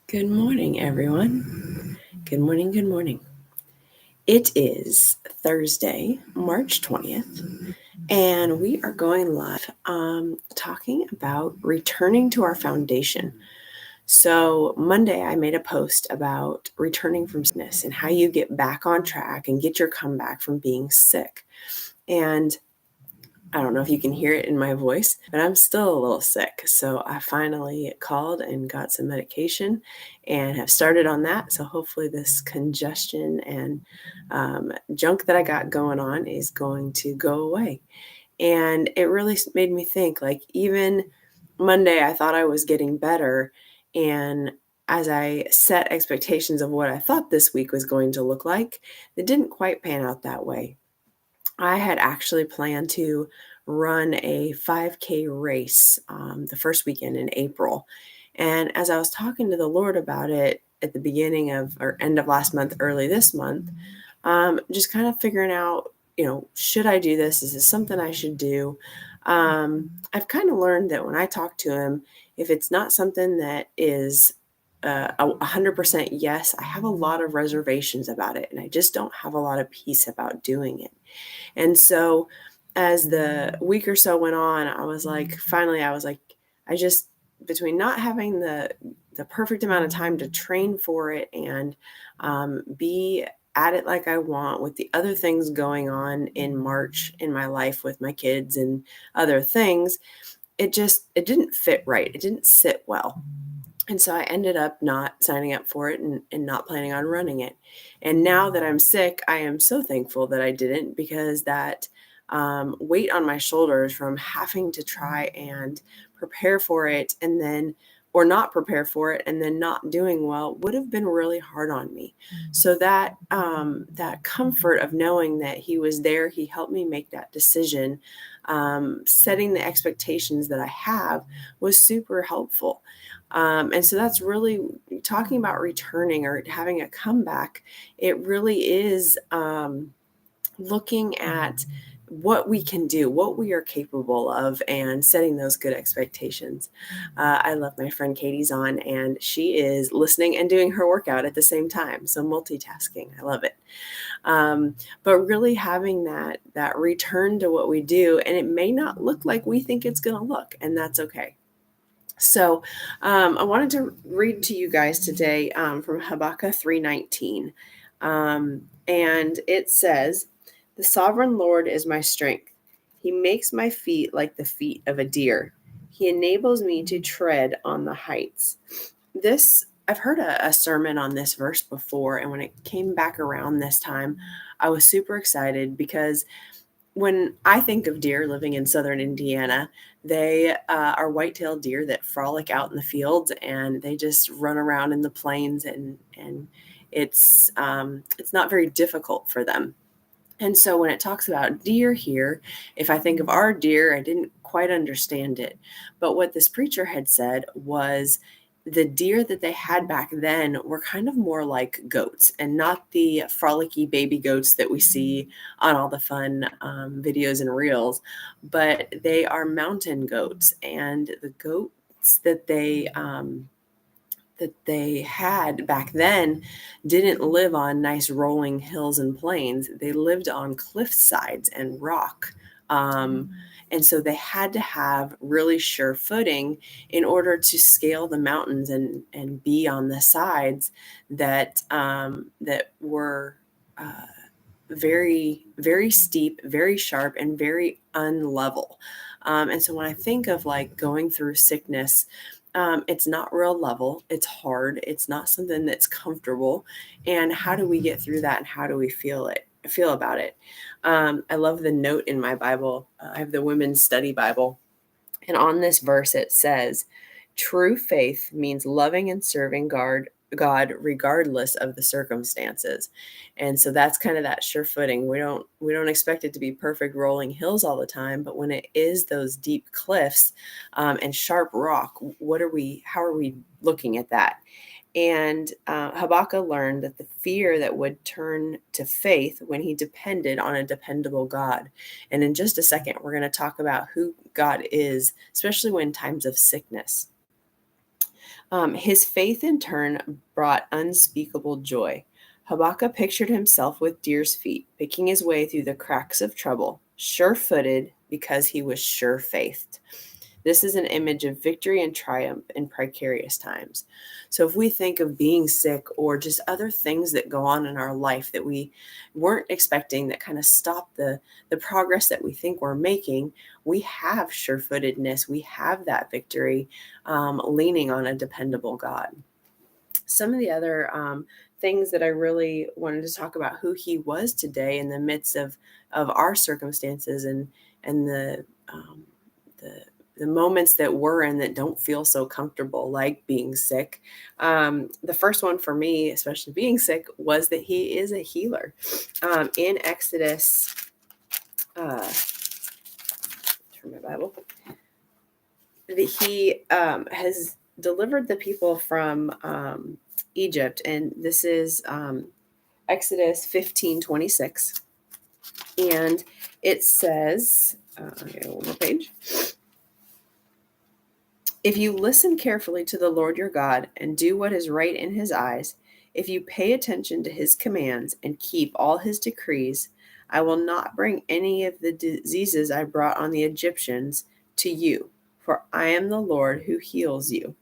Good morning, everyone. Good morning, good morning. It is Thursday, March 20th, and we are going live talking about returning to our foundation. So, Monday, I made a post about returning from sickness and how you get back on track and get your comeback from being sick. And I don't know if you can hear it in my voice, but I'm still a little sick. So I finally called and got some medication and have started on that. So hopefully this congestion and junk that I got going on is going to go away. And it really made me think, like, even Monday, I thought I was getting better. And as I set expectations of what I thought this week was going to look like, it didn't quite pan out that way. I had actually planned to run a 5K race the first weekend in April. And as I was talking to the Lord about it at the beginning of or end of last month, early this month, just kind of figuring out, should I do this? Is this something I should do? I've kind of learned that when I talk to him, if it's not something that is 100% yes, I have a lot of reservations about it, and I just don't have a lot of peace about doing it. And so as the week or so went on, I was like, I just, between not having the perfect amount of time to train for it and be at it like I want, with the other things going on in March in my life with my kids and other things, it didn't fit right. It didn't sit well. And so I ended up not signing up for it and not planning on running it. And now that I'm sick, I am so thankful that I didn't, because that weight on my shoulders from having to try and prepare for it and then, or not prepare for it and then not doing well, would have been really hard on me. So that that comfort of knowing that he was there, he helped me make that decision, setting the expectations that I have, was super helpful. And so that's really talking about returning or having a comeback. It really is looking at what we can do, what we are capable of, and setting those good expectations. I love my friend Katie's on, and she is listening and doing her workout at the same time. So multitasking, I love it. But really having that return to what we do, and it may not look like we think it's going to look, and that's okay. So I wanted to read to you guys today from Habakkuk 3:19. And it says, "The sovereign Lord is my strength. He makes my feet like the feet of a deer. He enables me to tread on the heights." I've heard a sermon on this verse before, and when it came back around this time, I was super excited, because when I think of deer living in southern Indiana, they are white-tailed deer that frolic out in the fields, and they just run around in the plains, and it's not very difficult for them. And so when it talks about deer here, if I think of our deer, I didn't quite understand it. But what this preacher had said was the deer that they had back then were kind of more like goats, and not the frolicky baby goats that we see on all the fun videos and reels, but they are mountain goats. And the goats that they had back then didn't live on nice rolling hills and plains. They lived on cliff sides and rock. And so they had to have really sure footing in order to scale the mountains and be on the sides that were very, very steep, very sharp, and very unlevel. And so when I think of like going through sickness, it's not real level. It's hard. It's not something that's comfortable. And how do we get through that? And how do we feel about it? I love the note in my Bible. I have the Women's Study Bible. And on this verse, it says, "True faith means loving and serving God regardless of the circumstances." And so that's kind of that sure footing. We don't expect it to be perfect rolling hills all the time, but when it is those deep cliffs and sharp rock, how are we looking at that? And Habakkuk learned that the fear that would turn to faith when he depended on a dependable God. And in just a second, we're going to talk about who God is, especially when times of sickness. His faith in turn brought unspeakable joy. Habakkuk pictured himself with deer's feet, picking his way through the cracks of trouble, sure-footed because he was sure-faithed. This is an image of victory and triumph in precarious times. So if we think of being sick or just other things that go on in our life that we weren't expecting that kind of stop the progress that we think we're making, we have sure-footedness. We have that victory, leaning on a dependable God. Some of the other things that I really wanted to talk about who he was today in the midst of our circumstances and the the moments that we're in that don't feel so comfortable, like being sick. The first one for me, especially being sick, was that he is a healer. In Exodus, turn my Bible, that he has delivered the people from Egypt, and this is Exodus 15:26, and it says, one more page. If you listen carefully to the Lord your God and do what is right in his eyes, if you pay attention to his commands and keep all his decrees, I will not bring any of the diseases I brought on the Egyptians to you, for I am the Lord who heals you.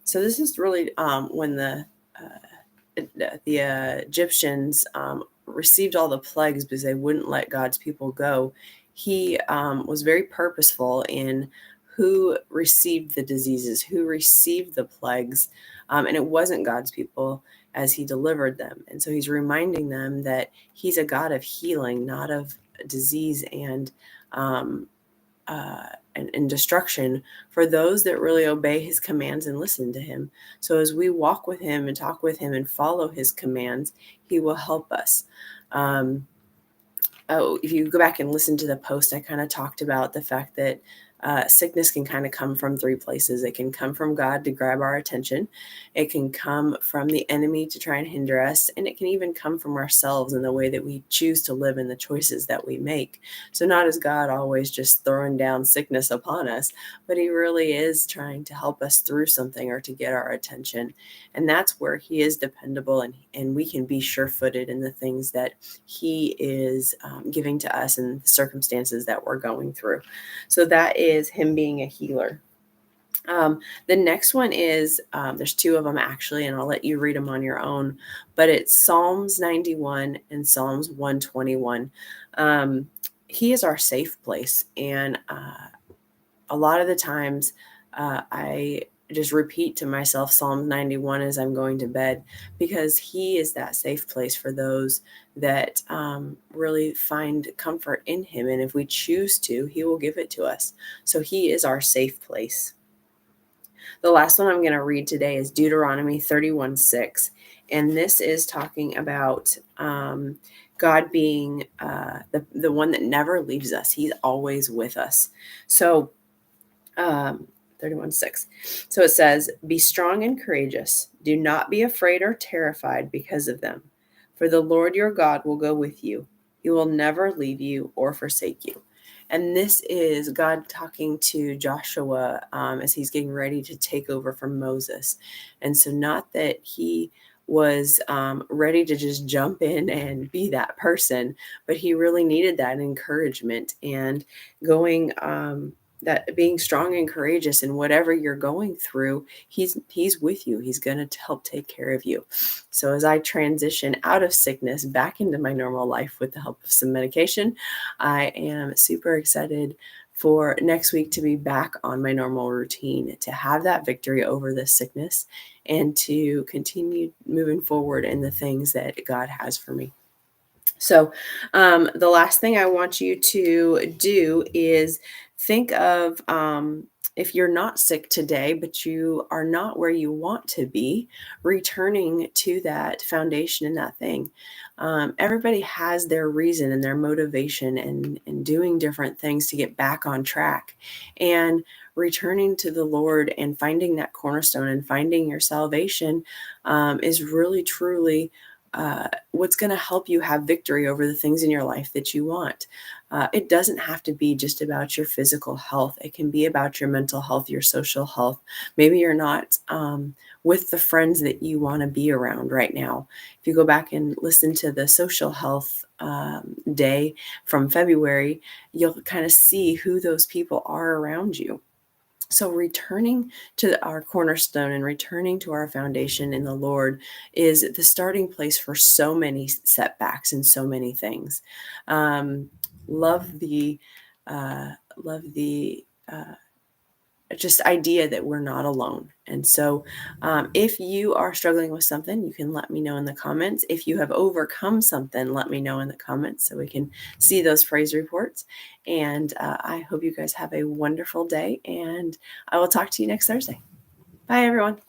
So this is really when the Egyptians received all the plagues because they wouldn't let God's people go. He was very purposeful in who received the diseases, who received the plagues, and it wasn't God's people as he delivered them. And so he's reminding them that he's a God of healing, not of disease and and destruction for those that really obey his commands and listen to him. So as we walk with him and talk with him and follow his commands, he will help us. If you go back and listen to the post, I kind of talked about the fact that sickness can kind of come from three places. It can come from God to grab our attention. It can come from the enemy to try and hinder us. And it can even come from ourselves in the way that we choose to live and the choices that we make. So not as God always just throwing down sickness upon us, but he really is trying to help us through something or to get our attention. And that's where he is dependable, and we can be sure-footed in the things that he is giving to us and the circumstances that we're going through. So that is him being a healer. The next one is, there's two of them actually, and I'll let you read them on your own, but it's Psalms 91 and Psalms 121. He is our safe place. And a lot of the times I just repeat to myself Psalm 91 as I'm going to bed, because he is that safe place for those that really find comfort in him. And if we choose to, he will give it to us. So he is our safe place. The last one I'm going to read today is Deuteronomy 31:6. And this is talking about God being the one that never leaves us. He's always with us. So 31:6. So it says, "Be strong and courageous. Do not be afraid or terrified because of them. For the Lord your God will go with you. He will never leave you or forsake you." And this is God talking to Joshua as he's getting ready to take over from Moses. And so not that he was ready to just jump in and be that person, but he really needed that encouragement and going that being strong and courageous in whatever you're going through. He's with you. He's going to help take care of you. So as I transition out of sickness back into my normal life with the help of some medication, I am super excited for next week to be back on my normal routine, to have that victory over this sickness and to continue moving forward in the things that God has for me. So the last thing I want you to do is think of, if you're not sick today, but you are not where you want to be, returning to that foundation and that thing. Everybody has their reason and their motivation and doing different things to get back on track. And returning to the Lord and finding that cornerstone and finding your salvation is really, truly what's going to help you have victory over the things in your life that you want. It doesn't have to be just about your physical health. It can be about your mental health, your social health. Maybe you're not with the friends that you want to be around right now. If you go back and listen to the social health day from February, you'll kind of see who those people are around you. So, returning to our cornerstone and returning to our foundation in the Lord is the starting place for so many setbacks and so many things. Um, love the love the just idea that we're not alone. And so, if you are struggling with something, you can let me know in the comments. If you have overcome something, let me know in the comments so we can see those praise reports. And I hope you guys have a wonderful day, and I will talk to you next Thursday. Bye, everyone.